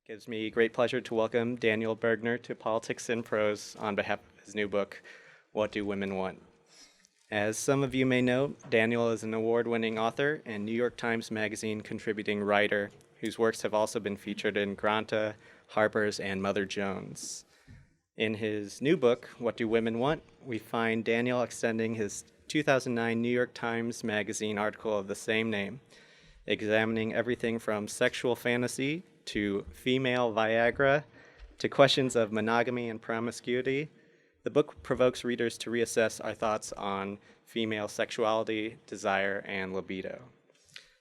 Gives me great pleasure to welcome Daniel Bergner to Politics in Prose on behalf of his new book, What Do Women Want? As some of you may know, Daniel is an award-winning author and New York Times Magazine contributing writer whose works have also been featured in Granta, Harper's, and Mother Jones. In his new book, What Do Women Want?, we find Daniel extending his 2009 New York Times Magazine article of the same name, examining everything from sexual fantasy to female Viagra to questions of monogamy and promiscuity. The book provokes readers to reassess our thoughts on female sexuality, desire, and libido.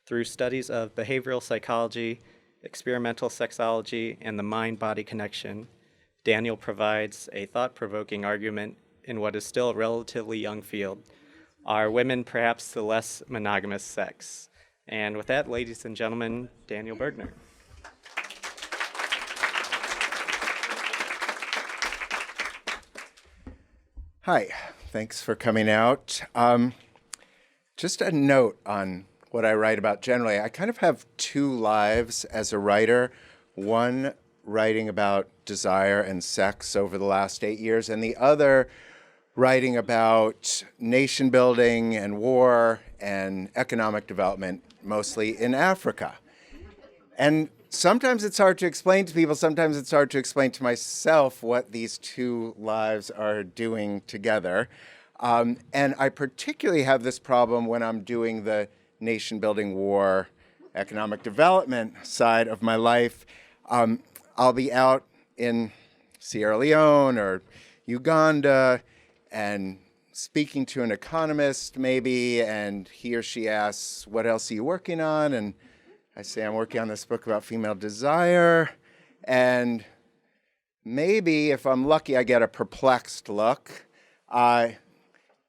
Through studies of behavioral psychology, experimental sexology, and the mind-body connection, Daniel provides a thought-provoking argument in what is still a relatively young field. Are women perhaps the less monogamous sex? And with that, ladies and gentlemen, Daniel Bergner. Hi, thanks for coming out. Just a note on what I write about generally. I kind of have two lives as a writer, one writing about desire and sex over the last 8 years, and the other writing about nation building and war and economic development, mostly in Africa. And sometimes it's hard to explain to people, sometimes it's hard to explain to myself what these two lives are doing together. And I particularly have this problem when I'm doing the nation building, war, economic development side of my life. I'll be out in Sierra Leone or Uganda and speaking to an economist maybe, and he or she asks, what else are you working on? And I say, I'm working on this book about female desire, and maybe, if I'm lucky, I get a perplexed look.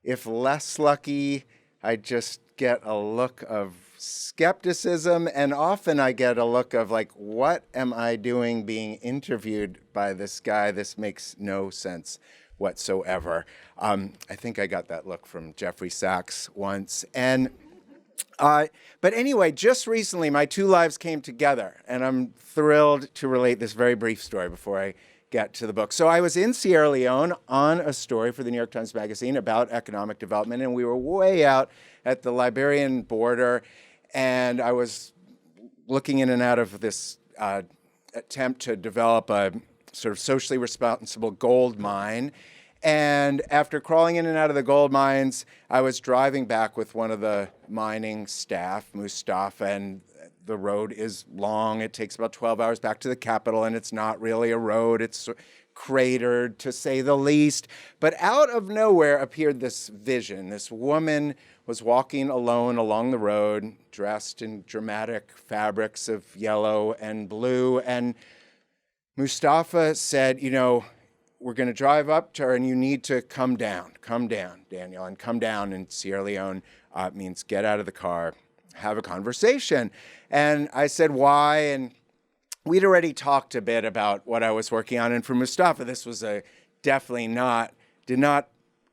If less lucky, I just get a look of skepticism, and often I get a look of like, what am I doing being interviewed by this guy? This makes no sense whatsoever. I think I got that look from Jeffrey Sachs once, and but anyway, just recently, my two lives came together, and I'm thrilled to relate this very brief story before I get to the book. So I was in Sierra Leone on a story for the New York Times Magazine about economic development, and we were way out at the Liberian border, and I was looking in and out of this attempt to develop a sort of socially responsible gold mine. And after crawling in and out of the gold mines, I was driving back with one of the mining staff, Mustafa, and the road is long. It takes about 12 hours back to the capital, and it's not really a road. It's cratered, to say the least. But out of nowhere appeared this vision. This woman was walking alone along the road, dressed in dramatic fabrics of yellow and blue. And Mustafa said, you know, we're going to drive up to her, and you need to come down, Daniel. And come down in Sierra Leone means get out of the car, have a conversation. And I said, why? And we'd already talked a bit about what I was working on. And for Mustafa, this was definitely did not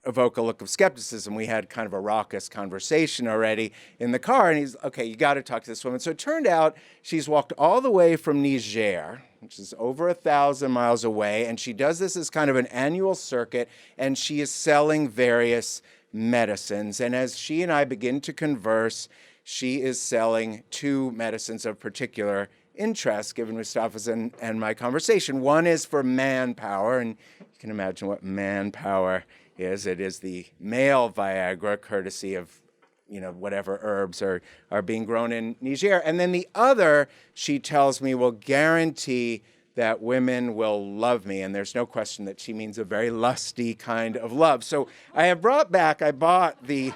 evoke a look of skepticism. We had kind of a raucous conversation already in the car. And he's, okay, you got to talk to this woman. So it turned out she's walked all the way from Niger, which is over 1,000 miles away. And she does this as kind of an annual circuit. And she is selling various medicines. And as she and I begin to converse, she is selling two medicines of particular interest, given Mustafa's and my conversation. One is for manpower, and you can imagine what manpower is. It is the male Viagra, courtesy of, you know, whatever herbs are being grown in Niger. And then the other, she tells me, will guarantee that women will love me. And there's no question that she means a very lusty kind of love. So I bought the...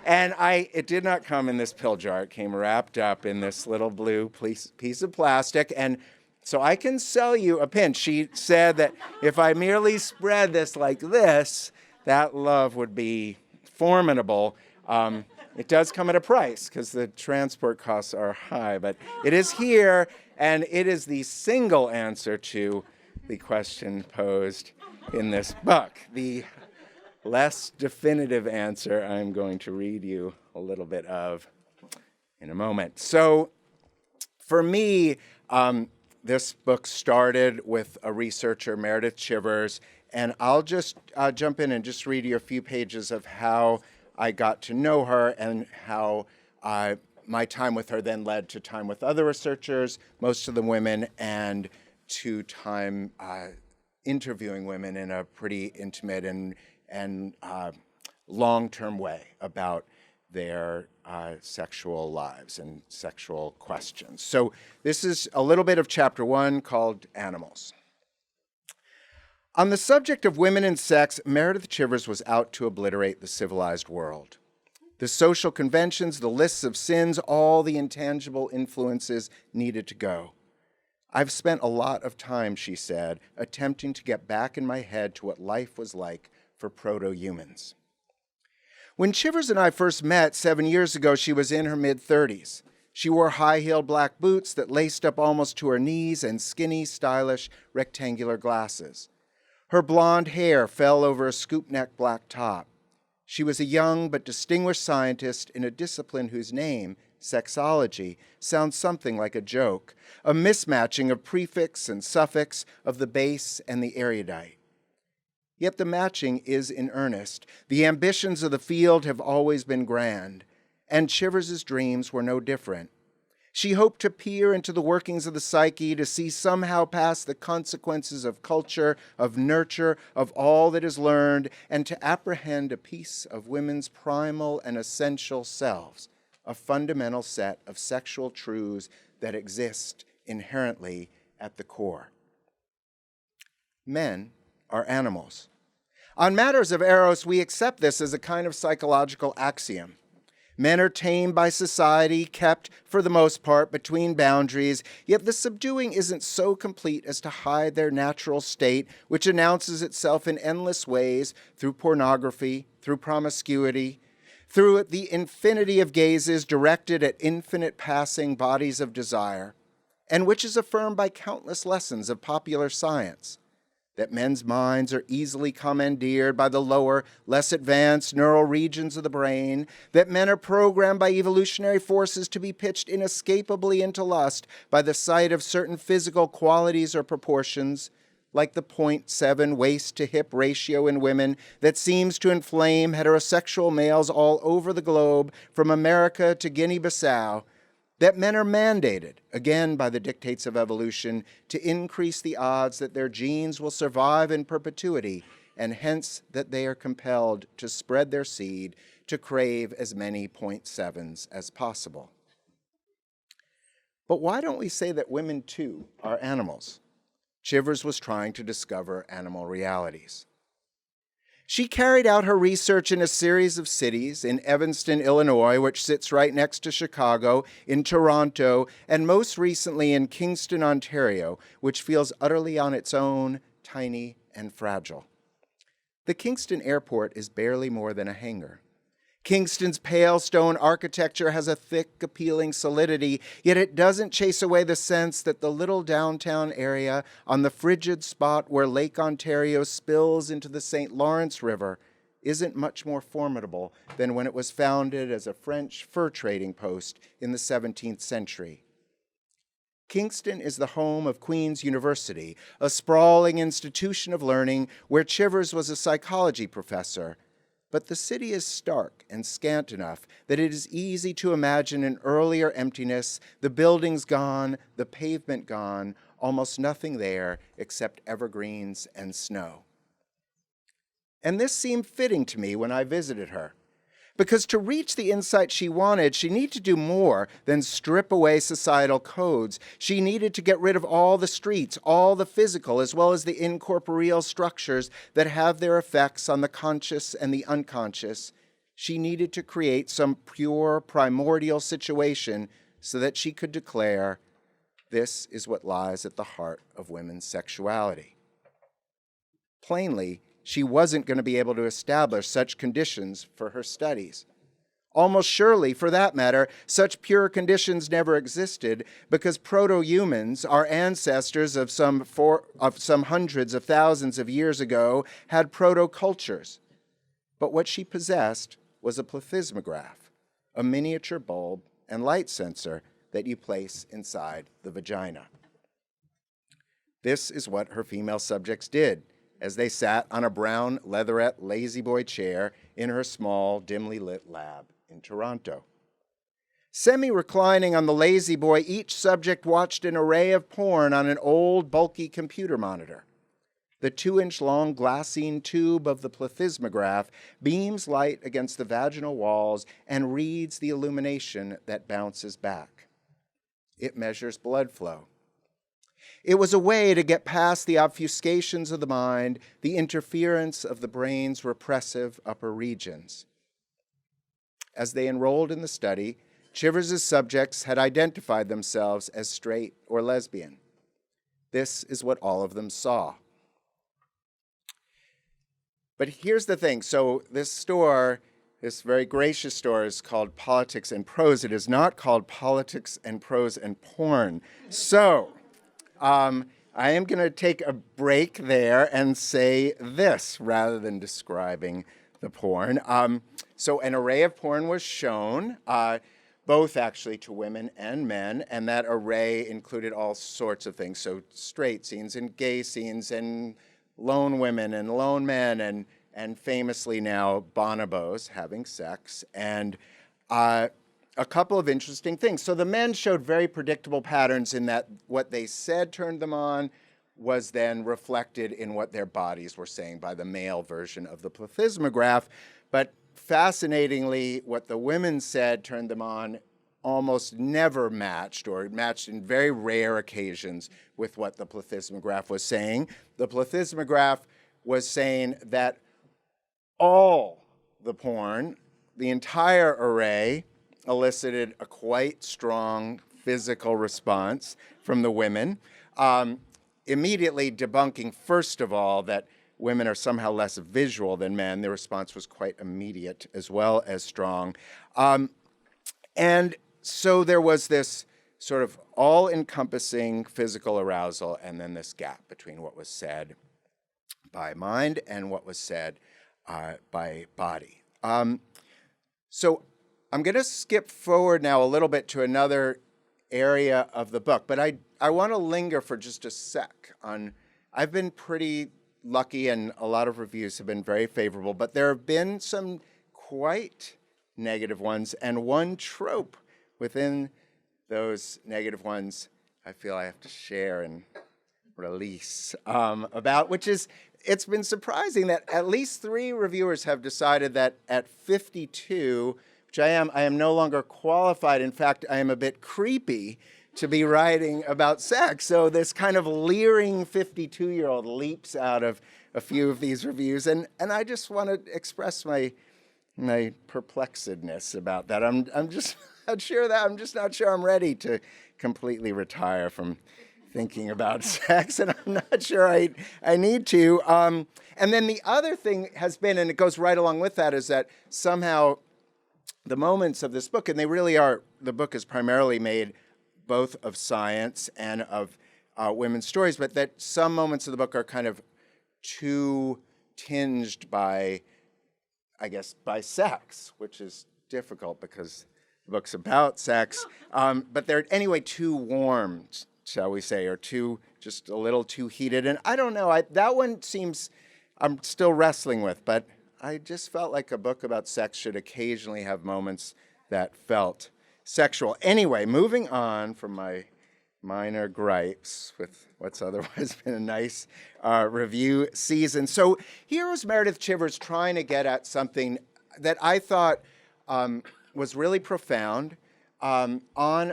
And it did not come in this pill jar. It came wrapped up in this little blue piece of plastic. And so I can sell you a pinch. She said that if I merely spread this like this, that love would be formidable. It does come at a price because the transport costs are high. But it is here, and it is the single answer to the question posed in this book. The less definitive answer I'm going to read you a little bit of in a moment. So for me, This book started with a researcher, Meredith Chivers, and I'll just jump in and just read you a few pages of how I got to know her and how my time with her then led to time with other researchers, most of them women, and to time interviewing women in a pretty intimate and long-term way about their sexual lives and sexual questions. So this is a little bit of chapter 1 called Animals. On the subject of women and sex, Meredith Chivers was out to obliterate the civilized world. The social conventions, the lists of sins, all the intangible influences needed to go. I've spent a lot of time, she said, attempting to get back in my head to what life was like for proto-humans. When Chivers and I first met 7 years ago, she was in her mid-30s. She wore high-heeled black boots that laced up almost to her knees and skinny, stylish, rectangular glasses. Her blonde hair fell over a scoop-neck black top. She was a young but distinguished scientist in a discipline whose name, sexology, sounds something like a joke, a mismatching of prefix and suffix, of the base and the erudite. Yet the matching is in earnest. The ambitions of the field have always been grand, and Chivers's dreams were no different. She hoped to peer into the workings of the psyche, to see somehow past the consequences of culture, of nurture, of all that is learned, and to apprehend a piece of women's primal and essential selves, a fundamental set of sexual truths that exist inherently at the core. Men are animals. On matters of eros, we accept this as a kind of psychological axiom. Men are tamed by society, kept, for the most part, between boundaries, yet the subduing isn't so complete as to hide their natural state, which announces itself in endless ways through pornography, through promiscuity, through the infinity of gazes directed at infinite passing bodies of desire, and which is affirmed by countless lessons of popular science. That men's minds are easily commandeered by the lower, less advanced neural regions of the brain, that men are programmed by evolutionary forces to be pitched inescapably into lust by the sight of certain physical qualities or proportions, like the 0.7 waist-to-hip ratio in women that seems to inflame heterosexual males all over the globe, from America to Guinea-Bissau, that men are mandated, again by the dictates of evolution, to increase the odds that their genes will survive in perpetuity, and hence that they are compelled to spread their seed to crave as many 0.7s as possible. But why don't we say that women, too, are animals? Chivers was trying to discover animal realities. She carried out her research in a series of cities, in Evanston, Illinois, which sits right next to Chicago, in Toronto, and most recently in Kingston, Ontario, which feels utterly on its own, tiny and fragile. The Kingston airport is barely more than a hangar. Kingston's pale stone architecture has a thick, appealing solidity, yet it doesn't chase away the sense that the little downtown area on the frigid spot where Lake Ontario spills into the St. Lawrence River isn't much more formidable than when it was founded as a French fur trading post in the 17th century. Kingston is the home of Queen's University, a sprawling institution of learning where Chivers was a psychology professor. But the city is stark and scant enough that it is easy to imagine an earlier emptiness, the buildings gone, the pavement gone, almost nothing there except evergreens and snow. And this seemed fitting to me when I visited her, because to reach the insight she wanted, she needed to do more than strip away societal codes. She needed to get rid of all the streets, all the physical, as well as the incorporeal structures that have their effects on the conscious and the unconscious. She needed to create some pure, primordial situation so that she could declare, this is what lies at the heart of women's sexuality. Plainly, she wasn't going to be able to establish such conditions for her studies. Almost surely, for that matter, such pure conditions never existed because proto-humans, our ancestors of some hundreds of thousands of years ago, had proto-cultures. But what she possessed was a plethysmograph, a miniature bulb and light sensor that you place inside the vagina. This is what her female subjects did as they sat on a brown leatherette lazy-boy chair in her small, dimly lit lab in Toronto. Semi-reclining on the lazy-boy, each subject watched an array of porn on an old, bulky computer monitor. The 2-inch-long glassine tube of the plethysmograph beams light against the vaginal walls and reads the illumination that bounces back. It measures blood flow. It was a way to get past the obfuscations of the mind, the interference of the brain's repressive upper regions. As they enrolled in the study, Chivers' subjects had identified themselves as straight or lesbian. This is what all of them saw. But here's the thing. So this store, this very gracious store, is called Politics and Prose. It is not called Politics and Prose and Porn. So I am going to take a break there and say this rather than describing the porn. So an array of porn was shown, both actually to women and men, and that array included all sorts of things. So straight scenes and gay scenes and lone women and lone men and famously now bonobos having sex, and a couple of interesting things. So the men showed very predictable patterns in that what they said turned them on was then reflected in what their bodies were saying by the male version of the plethysmograph. But fascinatingly, what the women said turned them on almost never matched, or matched in very rare occasions, with what the plethysmograph was saying. The plethysmograph was saying that all the porn, the entire array, elicited a quite strong physical response from the women, immediately debunking, first of all, that women are somehow less visual than men. The response was quite immediate as well as strong. And so there was this sort of all-encompassing physical arousal, and then this gap between what was said by mind and what was said by body. So I'm going to skip forward now a little bit to another area of the book, but I want to linger for just a sec on, I've been pretty lucky and a lot of reviews have been very favorable, but there have been some quite negative ones, and one trope within those negative ones I feel I have to share and release about, which is, it's been surprising that at least 3 reviewers have decided that at 52, which I am no longer qualified. In fact, I am a bit creepy to be writing about sex. So this kind of leering 52-year-old leaps out of a few of these reviews, and I just want to express my perplexedness about that. I'm just not sure I'm ready to completely retire from thinking about sex, and I'm not sure I need to. And then the other thing has been, and it goes right along with that, is that somehow the moments of this book, and they really are, the book is primarily made both of science and of women's stories, but that some moments of the book are kind of too tinged by, I guess, by sex, which is difficult because the book's about sex. But they're anyway too warm, shall we say, or just a little too heated. And I don't know, that one seems, I'm still wrestling with, but I just felt like a book about sex should occasionally have moments that felt sexual. Anyway, moving on from my minor gripes with what's otherwise been a nice review season. So here was Meredith Chivers trying to get at something that I thought was really profound on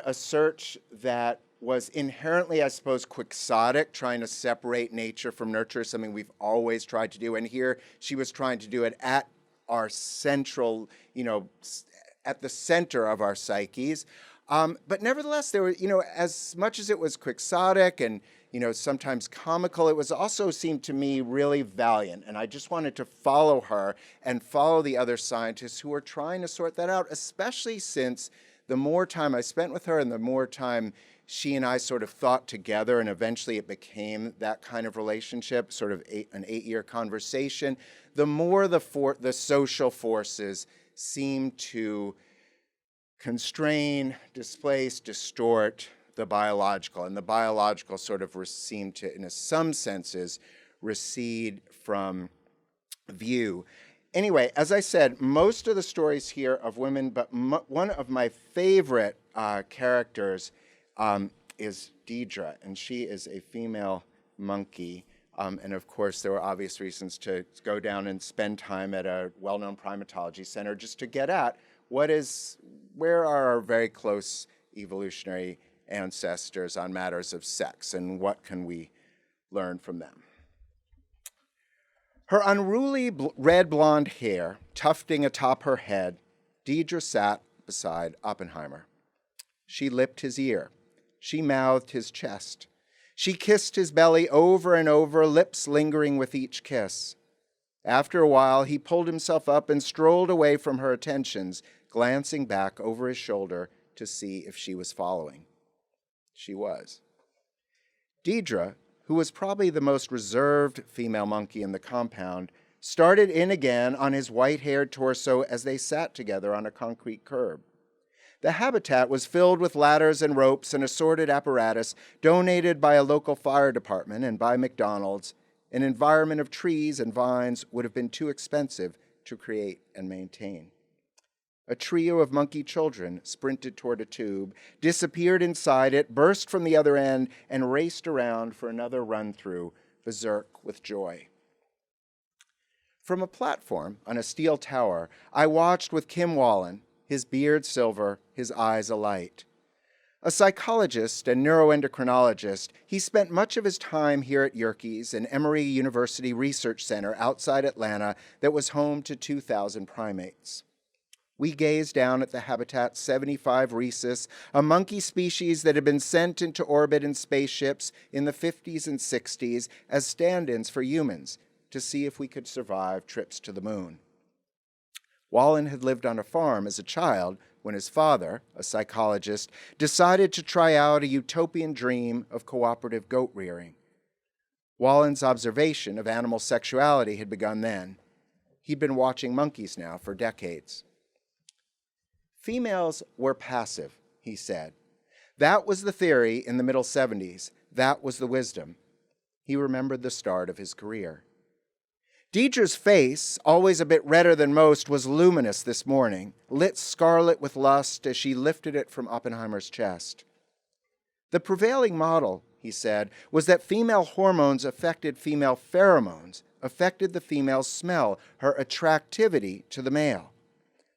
a search that was inherently, I suppose, quixotic, trying to separate nature from nurture, something we've always tried to do. And here she was trying to do it at our central, at the center of our psyches. But nevertheless, there were, as much as it was quixotic and, sometimes comical, it was also seemed to me really valiant. And I just wanted to follow her and follow the other scientists who were trying to sort that out, especially since the more time I spent with her and the more time she and I sort of thought together, and eventually it became that kind of relationship, sort of an 8-year conversation, the more the social forces seemed to constrain, displace, distort the biological, and the biological sort of seem to, in some senses, recede from view. Anyway, as I said, most of the stories here of women, but one of my favorite characters is Deidre, and she is a female monkey. And of course, there were obvious reasons to go down and spend time at a well-known primatology center just to get at where are our very close evolutionary ancestors on matters of sex, and what can we learn from them. Her unruly red blonde hair tufting atop her head, Deidre sat beside Oppenheimer. She lipped his ear. She mouthed his chest. She kissed his belly over and over, lips lingering with each kiss. After a while, he pulled himself up and strolled away from her attentions, glancing back over his shoulder to see if she was following. She was. Deidre, who was probably the most reserved female monkey in the compound, started in again on his white-haired torso as they sat together on a concrete curb. The habitat was filled with ladders and ropes and assorted apparatus donated by a local fire department and by McDonald's. An environment of trees and vines would have been too expensive to create and maintain. A trio of monkey children sprinted toward a tube, disappeared inside it, burst from the other end, and raced around for another run-through, berserk with joy. From a platform on a steel tower, I watched with Kim Wallen, his beard silver, his eyes alight. A psychologist and neuroendocrinologist, he spent much of his time here at Yerkes, an Emory University research center outside Atlanta that was home to 2,000 primates. We gazed down at the habitat's 75 rhesus, a monkey species that had been sent into orbit in spaceships in the 50s and 60s as stand-ins for humans to see if we could survive trips to the moon. Wallen had lived on a farm as a child when his father, a psychologist, decided to try out a utopian dream of cooperative goat rearing. Wallen's observation of animal sexuality had begun then. He'd been watching monkeys now for decades. Females were passive, he said. That was the theory in the middle 70s. That was the wisdom. He remembered the start of his career. Deidre's face, always a bit redder than most, was luminous this morning, lit scarlet with lust as she lifted it from Oppenheimer's chest. The prevailing model, he said, was that female hormones affected female pheromones, affected the female's smell, her attractivity to the male.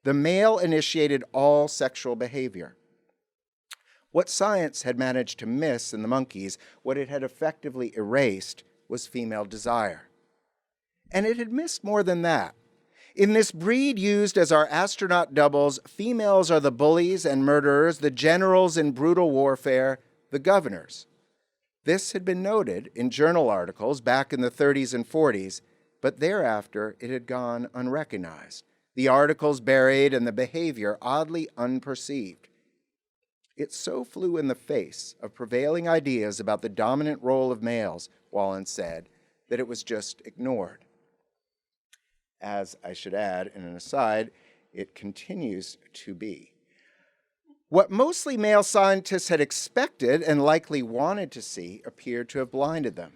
The male initiated all sexual behavior. What science had managed to miss in the monkeys, what it had effectively erased, was female desire. And it had missed more than that. In this breed used as our astronaut doubles, females are the bullies and murderers, the generals in brutal warfare, the governors. This had been noted in journal articles back in the 30s and 40s, but thereafter it had gone unrecognized. The articles buried and the behavior oddly unperceived. It so flew in the face of prevailing ideas about the dominant role of males, Wallen said, that it was just ignored. As I should add, in an aside, it continues to be. What mostly male scientists had expected and likely wanted to see appeared to have blinded them.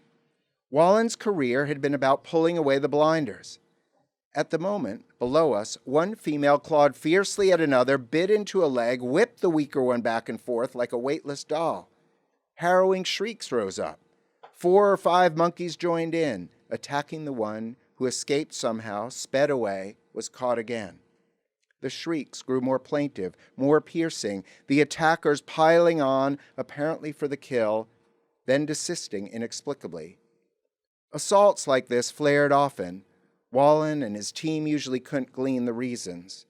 Wallen's career had been about pulling away the blinders. At the moment, below us, one female clawed fiercely at another, bit into a leg, whipped the weaker one back and forth like a weightless doll. Harrowing shrieks rose up. 4 or 5 monkeys joined in, attacking the one who escaped somehow, sped away, was caught again. The shrieks grew more plaintive, more piercing, the attackers piling on, apparently for the kill, then desisting inexplicably. Assaults like this flared often. Wallen and his team usually couldn't glean the reasons.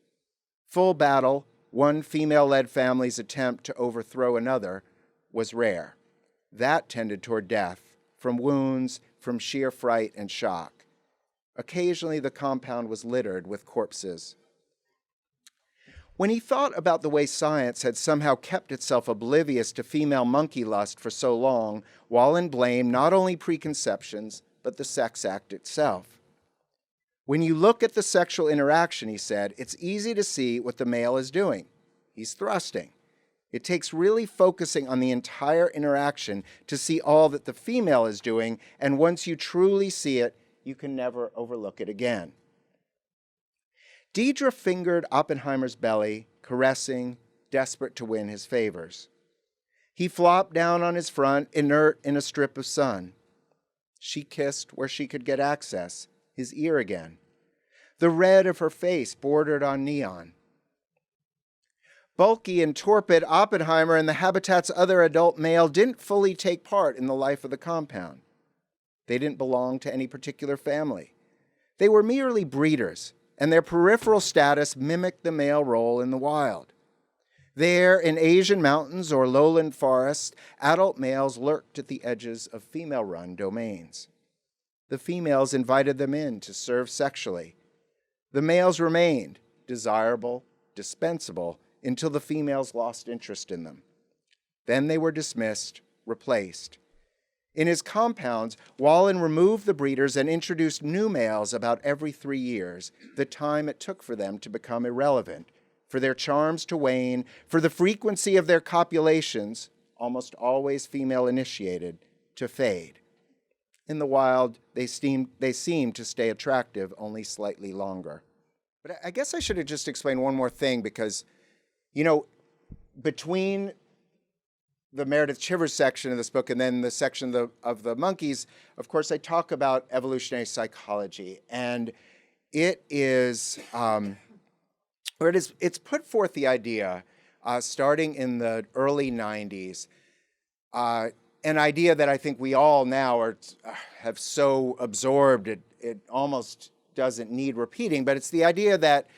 Full battle, one female-led family's attempt to overthrow another, was rare. That tended toward death, from wounds, from sheer fright and shock. Occasionally, the compound was littered with corpses. When he thought about the way science had somehow kept itself oblivious to female monkey lust for so long, Wallen blamed not only preconceptions, but the sex act itself. When you look at the sexual interaction, he said, it's easy to see what the male is doing. He's thrusting. It takes really focusing on the entire interaction to see all that the female is doing, and once you truly see it, you can never overlook it again. Deidre fingered Oppenheimer's belly, caressing, desperate to win his favors. He flopped down on his front, inert in a strip of sun. She kissed where she could get access, his ear again. The red of her face bordered on neon. Bulky and torpid, Oppenheimer and the habitat's other adult male didn't fully take part in the life of the compound. They didn't belong to any particular family. They were merely breeders, and their peripheral status mimicked the male role in the wild. There, in Asian mountains or lowland forests, adult males lurked at the edges of female-run domains. The females invited them in to serve sexually. The males remained desirable, dispensable, until the females lost interest in them. Then they were dismissed, replaced. In his compounds, Wallen removed the breeders and introduced new males about every 3 years, the time it took for them to become irrelevant, for their charms to wane, for the frequency of their copulations, almost always female-initiated, to fade. In the wild, they seemed to stay attractive only slightly longer. But I guess I should have just explained one more thing, because, you know, between the Meredith Chivers section of this book and then the section of the monkeys, of course, I talk about evolutionary psychology. And it is, it's put forth the idea, starting in the early 90s, an idea that I think we all now have so absorbed it almost doesn't need repeating, but it's the idea that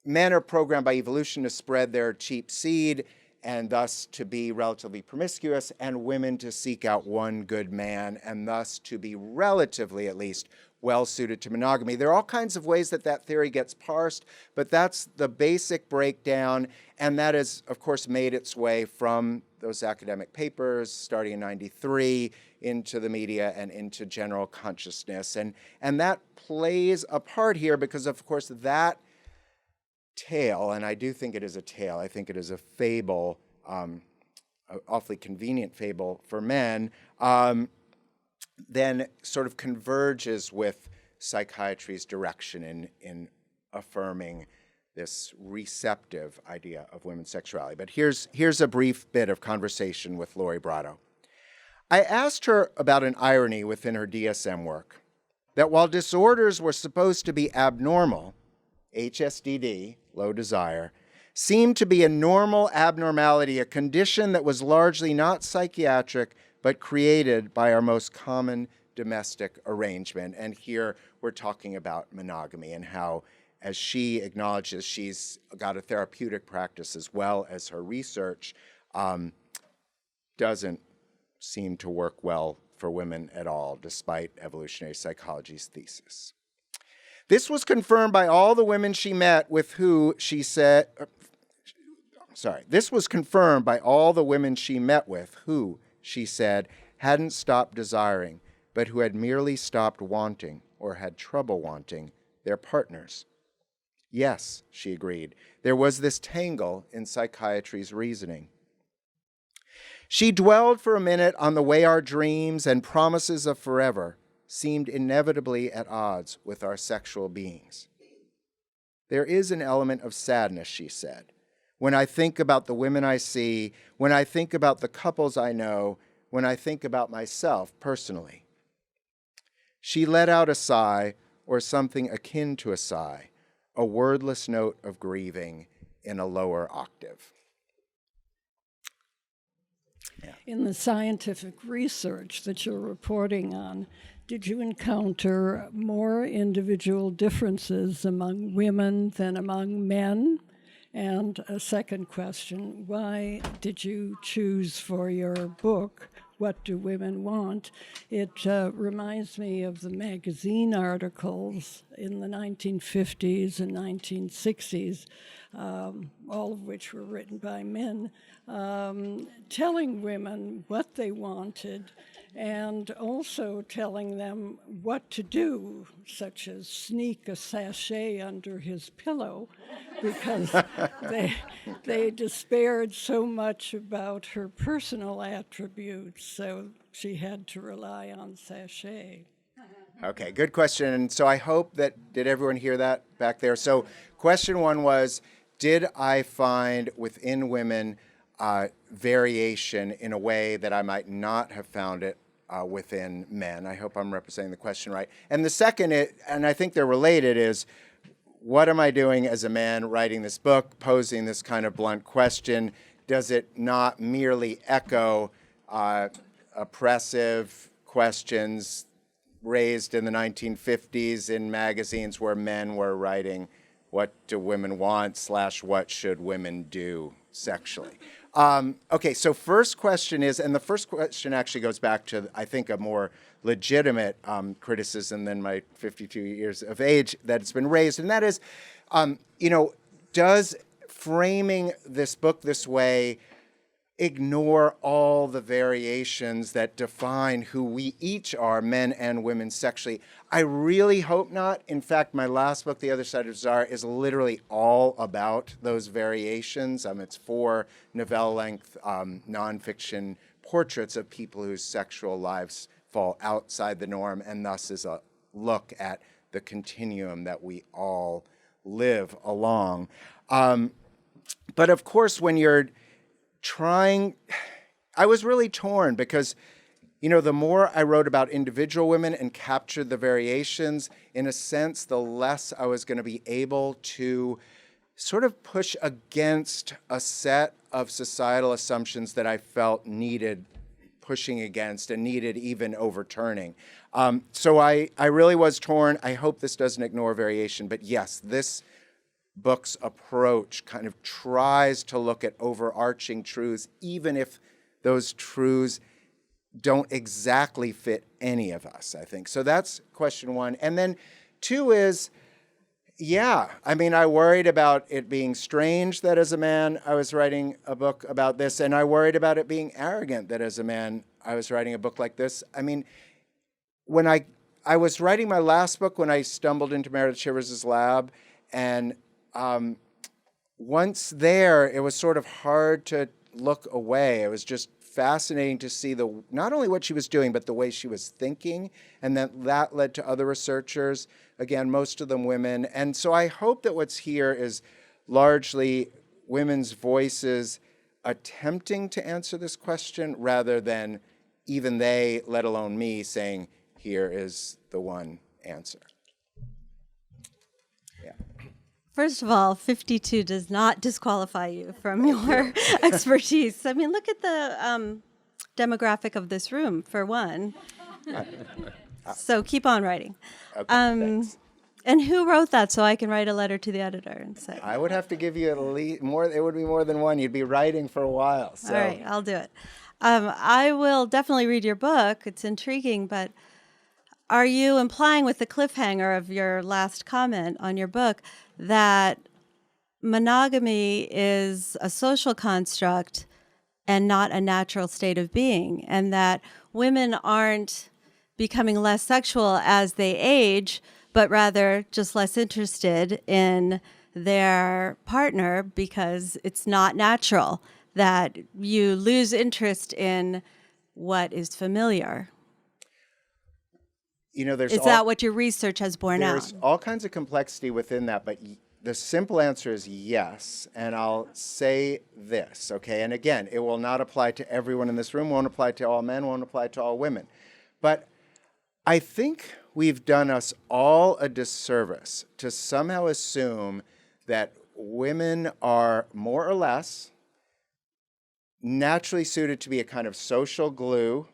men are programmed by evolution to spread their cheap seed and thus to be relatively promiscuous, and women to seek out one good man and thus to be relatively, at least, well-suited to monogamy. There are all kinds of ways that theory gets parsed, but that's the basic breakdown, and that has, of course, made its way from those academic papers starting in '93 into the media and into general consciousness. And that plays a part here because, of course, that tale, and I do think it is a tale, I think it is a fable, an awfully convenient fable for men, then sort of converges with psychiatry's direction in affirming this receptive idea of women's sexuality. But here's a brief bit of conversation with Lori Brotto. I asked her about an irony within her DSM work, that while disorders were supposed to be abnormal, HSDD, low desire, seemed to be a normal abnormality, a condition that was largely not psychiatric, but created by our most common domestic arrangement. And here we're talking about monogamy and how, as she acknowledges, she's got a therapeutic practice as well as her research, doesn't seem to work well for women at all, despite evolutionary psychology's thesis. This was confirmed by all the women she met with who she said, this was confirmed by all the women she met with who, she said, hadn't stopped desiring, but who had merely stopped wanting or had trouble wanting their partners. Yes, she agreed, there was this tangle in psychiatry's reasoning. She dwelled for a minute on the way our dreams and promises of forever seemed inevitably at odds with our sexual beings. There is an element of sadness, she said, when I think about the women I see, when I think about the couples I know, when I think about myself personally. She let out a sigh, or something akin to a sigh, a wordless note of grieving in a lower octave. Yeah. In the scientific research that you're reporting on, did you encounter more individual differences among women than among men? And a second question, why did you choose for your book, What Do Women Want? It reminds me of the magazine articles in the 1950s and 1960s all of which were written by men, telling women what they wanted and also telling them what to do, such as sneak a sachet under his pillow, because they despaired so much about her personal attributes, so she had to rely on sachet. Okay, good question. And so I hope did everyone hear that back there? So question one was, did I find within women variation in a way that I might not have found it within men? I hope I'm representing the question right. And the second, and I think they're related, is what am I doing as a man writing this book, posing this kind of blunt question? Does it not merely echo oppressive questions raised in the 1950s in magazines where men were writing, what do women want / what should women do sexually? Okay, so first question is, and the first question actually goes back to, I think, a more legitimate criticism than my 52 years of age that's been raised, and that is, does framing this book this way ignore all the variations that define who we each are, men and women, sexually? I really hope not. In fact, my last book, The Other Side of Desire, is literally all about those variations. It's 4 novella-length nonfiction portraits of people whose sexual lives fall outside the norm, and thus is a look at the continuum that we all live along. But of course, when you're I was really torn because, the more I wrote about individual women and captured the variations, in a sense, the less I was going to be able to sort of push against a set of societal assumptions that I felt needed pushing against and needed even overturning. So I really was torn. I hope this doesn't ignore variation, but yes, this book's approach kind of tries to look at overarching truths, even if those truths don't exactly fit any of us, I think. So that's question one. And then 2 is, I worried about it being strange that as a man I was writing a book about this, and I worried about it being arrogant that as a man I was writing a book like this. When I was writing my last book, when I stumbled into Meredith Chivers' lab, and once there, it was sort of hard to look away. It was just fascinating to see not only what she was doing, but the way she was thinking, and that led to other researchers, again, most of them women. And so I hope that what's here is largely women's voices attempting to answer this question rather than even they, let alone me, saying, here is the one answer. First of all, 52 does not disqualify you from your expertise. Look at the demographic of this room, for one. So keep on writing. Okay, thanks. And who wrote that so I can write a letter to the editor and say? I would have to give you at least more. It would be more than one. You'd be writing for a while. So. All right, I'll do it. I will definitely read your book. It's intriguing, but are you implying with the cliffhanger of your last comment on your book that monogamy is a social construct and not a natural state of being, and that women aren't becoming less sexual as they age, but rather just less interested in their partner because it's not natural, that you lose interest in what is familiar? Is that what your research has borne out? There's all kinds of complexity within that, but the simple answer is yes. And I'll say this, okay? And again, it will not apply to everyone in this room, won't apply to all men, won't apply to all women. But I think we've done us all a disservice to somehow assume that women are more or less naturally suited to be a kind of social glue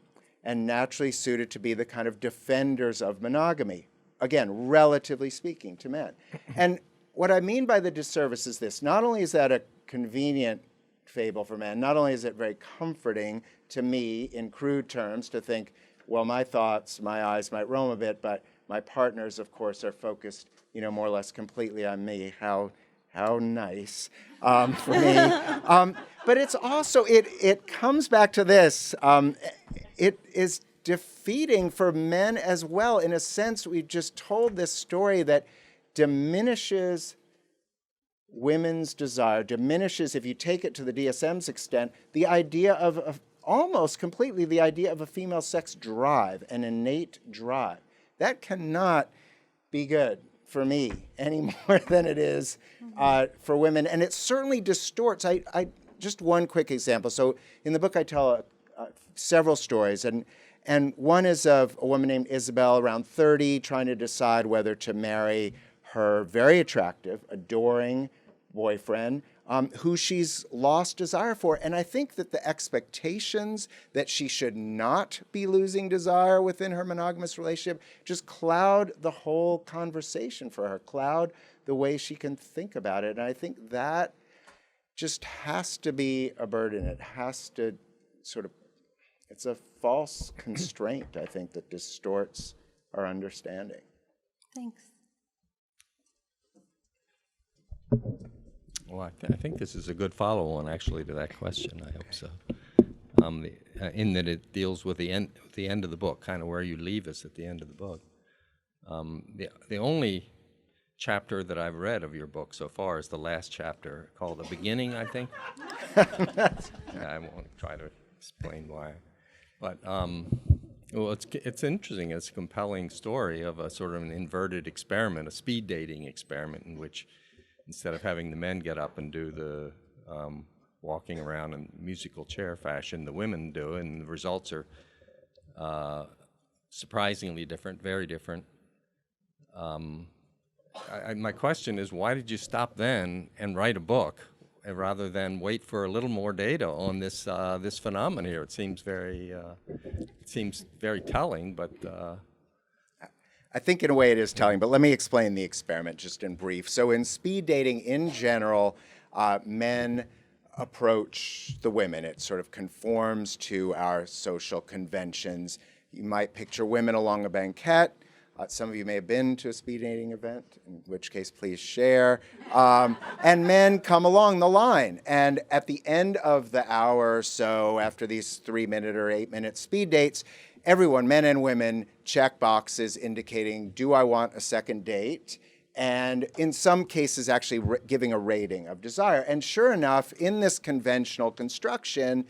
and naturally suited to be the kind of defenders of monogamy. Again, relatively speaking to men. And what I mean by the disservice is this. Not only is that a convenient fable for men, not only is it very comforting to me in crude terms to think, well, my thoughts, my eyes might roam a bit, but my partners, of course, are focused, more or less completely on me. How How nice for me. But it's also, it comes back to this. It is defeating for men as well. In a sense, we've just told this story that diminishes women's desire, diminishes, if you take it to the DSM's extent, the idea of almost completely the idea of a female sex drive, an innate drive. That cannot be good for me any more than it is for women. And it certainly distorts. I just one quick example. So in the book, I tell several stories. And one is of a woman named Isabel, around 30, trying to decide whether to marry her very attractive, adoring boyfriend, who she's lost desire for. And I think that the expectations that she should not be losing desire within her monogamous relationship just cloud the whole conversation for her, cloud the way she can think about it. And I think that just has to be a burden. It has to sort of, it's a false constraint, I think, that distorts our understanding. Thanks. Well, I think this is a good follow-on, actually, to that question. I hope so. In that it deals with the end of the book, kind of where you leave us at the end of the book. The only chapter that I've read of your book so far is the last chapter, called The Beginning, I think. I won't try to explain why. But, well, it's interesting. It's a compelling story of a sort of an inverted experiment, a speed dating experiment in which instead of having the men get up and do the walking around in musical chair fashion, the women do, and the results are surprisingly different, very different. My question is, why did you stop then and write a book rather than wait for a little more data on this this phenomenon here? It seems very telling, but. I think in a way it is telling, but let me explain the experiment just in brief. So in speed dating in general, men approach the women. It sort of conforms to our social conventions. You might picture women along a banquette. Some of you may have been to a speed dating event, in which case please share. And men come along the line. And at the end of the hour or so, after these 3-minute or 8-minute speed dates, everyone, men and women, check boxes indicating, do I want a second date? And in some cases, actually giving a rating of desire. And sure enough, in this conventional construction,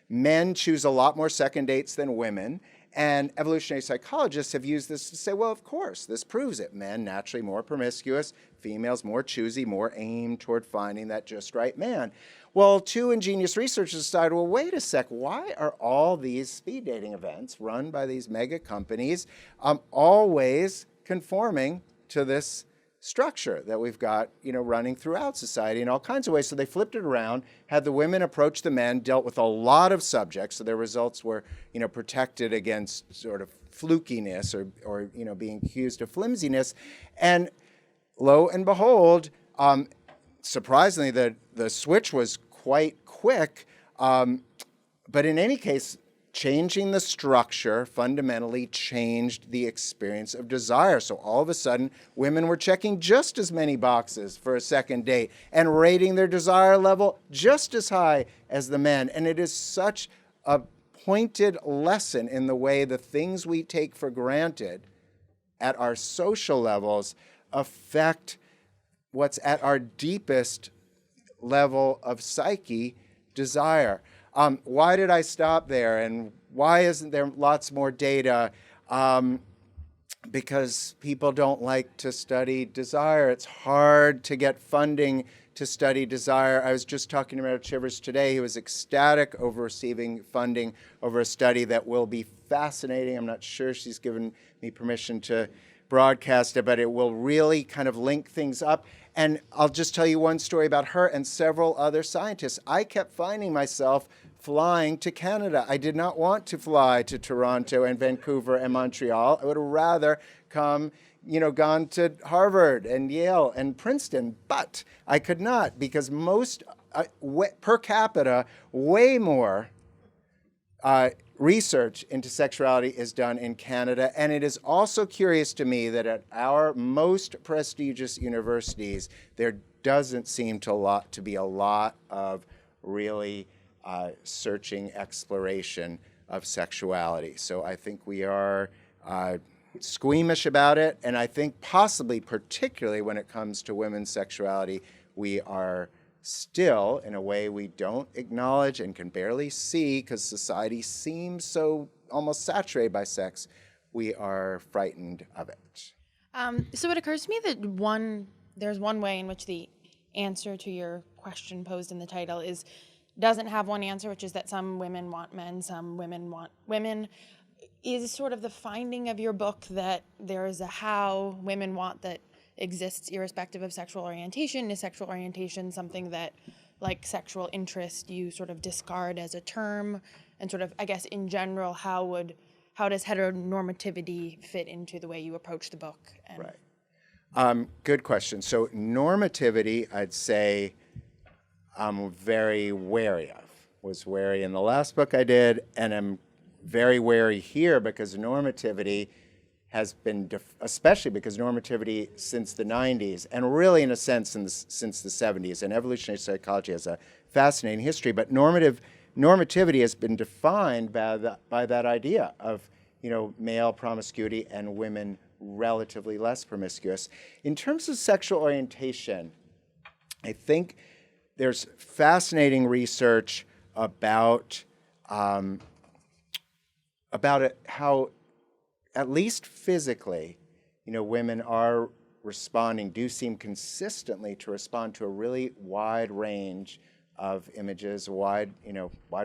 men choose a lot more second dates than women. And evolutionary psychologists have used this to say, well, of course, this proves it. Men naturally more promiscuous, females more choosy, more aimed toward finding that just right man. Well, two ingenious researchers decided, well, wait a sec, why are all these speed dating events run by these mega companies always conforming to this structure that we've got, running throughout society in all kinds of ways? So they flipped it around, had the women approach the men, dealt with a lot of subjects, so their results were, protected against sort of flukiness or being accused of flimsiness. And lo and behold, surprisingly, the switch was quite quick. But in any case, changing the structure fundamentally changed the experience of desire. So all of a sudden, women were checking just as many boxes for a second date and rating their desire level just as high as the men. And it is such a pointed lesson in the way the things we take for granted at our social levels affect what's at our deepest level of psyche, desire. Why did I stop there, and why isn't there lots more data? Because people don't like to study desire. It's hard to get funding to study desire. I was just talking to Meredith Chivers today. He was ecstatic over receiving funding over a study that will be fascinating. I'm not sure she's given me permission to broadcast it, but it will really kind of link things up. And I'll just tell you one story about her and several other scientists. I kept finding myself flying to Canada. I did not want to fly to Toronto and Vancouver and Montreal. I would have rather gone to Harvard and Yale and Princeton, but I could not because most, per capita, way more research into sexuality is done in Canada, and it is also curious to me that at our most prestigious universities, there doesn't seem to be a lot of really searching exploration of sexuality. So I think we are squeamish about it, and I think possibly, particularly when it comes to women's sexuality, we are still, in a way we don't acknowledge and can barely see because society seems so almost saturated by sex, we are frightened of it. So it occurs to me that there's one way in which the answer to your question posed in the title doesn't have one answer, which is that some women want men, some women want women. Is sort of the finding of your book that there is a how women want that exists irrespective of sexual orientation? Is sexual orientation something that, like sexual interest, you sort of discard as a term? And sort of, I guess, in general, how does heteronormativity fit into the way you approach the book? Right. Good question. So normativity, I'd say I'm very wary of. Was wary in the last book I did, and I'm very wary here because normativity has been, especially because normativity since the 90s, and really in a sense since the 70s, and evolutionary psychology has a fascinating history, but normativity has been defined by that idea of, male promiscuity and women relatively less promiscuous. In terms of sexual orientation, I think there's fascinating research about how, at least physically, women do seem consistently to respond to a really wide range of images, wide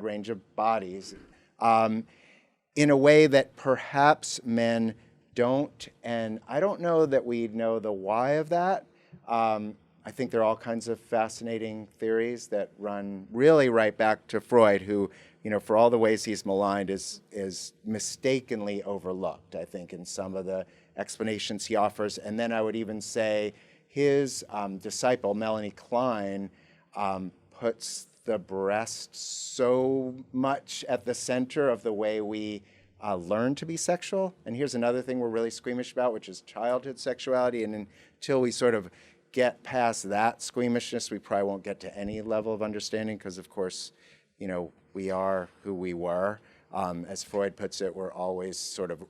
range of bodies, in a way that perhaps men don't. And I don't know that we know the why of that. I think there are all kinds of fascinating theories that run really right back to Freud, who, for all the ways he's maligned, is mistakenly overlooked, I think, in some of the explanations he offers. And then I would even say his disciple, Melanie Klein, puts the breast so much at the center of the way we learn to be sexual. And here's another thing we're really squeamish about, which is childhood sexuality. And until we sort of get past that squeamishness, we probably won't get to any level of understanding because, of course, we are who we were. As Freud puts it, we're always sort of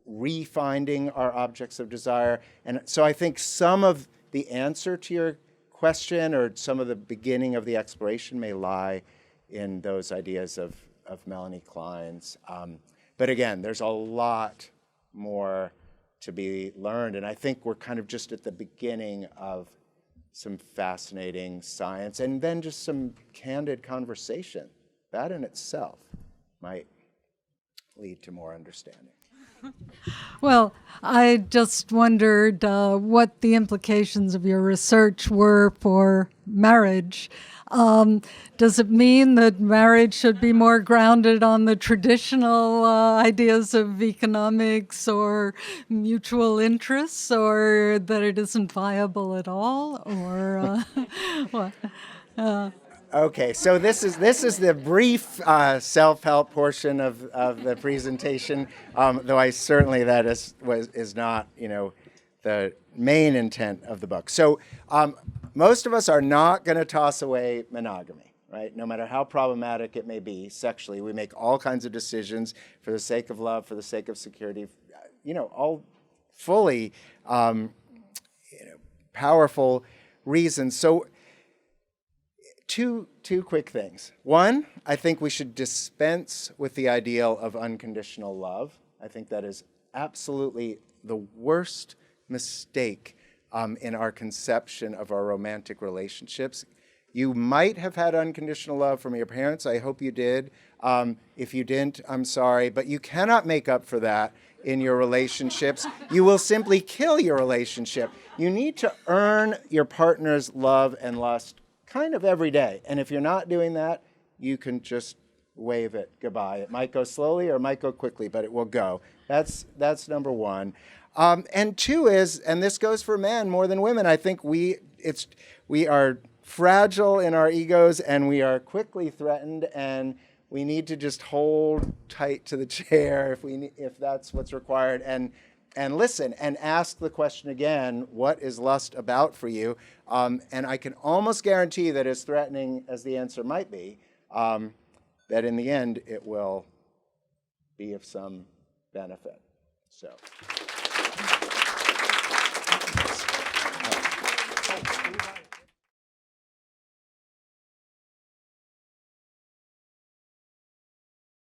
refinding our objects of desire. And so I think some of the answer to your question or some of the beginning of the exploration may lie in those ideas of Melanie Klein's. But again, there's a lot more to be learned. And I think we're kind of just at the beginning of some fascinating science and then just some candid conversation. That in itself might lead to more understanding. Well, I just wondered what the implications of your research were for marriage. Does it mean that marriage should be more grounded on the traditional ideas of economics or mutual interests, or that it isn't viable at all, or what? Okay, so this is the brief self-help portion of the presentation, though I certainly that is not the main intent of the book. So most of us are not going to toss away monogamy, right? No matter how problematic it may be sexually, we make all kinds of decisions for the sake of love, for the sake of security, all fully powerful reasons. So Two quick things. One, I think we should dispense with the ideal of unconditional love. I think that is absolutely the worst mistake in our conception of our romantic relationships. You might have had unconditional love from your parents. I hope you did. If you didn't, I'm sorry. But you cannot make up for that in your relationships. You will simply kill your relationship. You need to earn your partner's love and lust kind of every day. And if you're not doing that, you can just wave it goodbye. It might go slowly or it might go quickly, but it will go. That's number one. And two is, and this goes for men more than women, I think we are fragile in our egos and we are quickly threatened and we need to just hold tight to the chair if that's what's required, and listen and ask the question again, what is lust about for you? And I can almost guarantee that, as threatening as the answer might be, that in the end it will be of some benefit. So.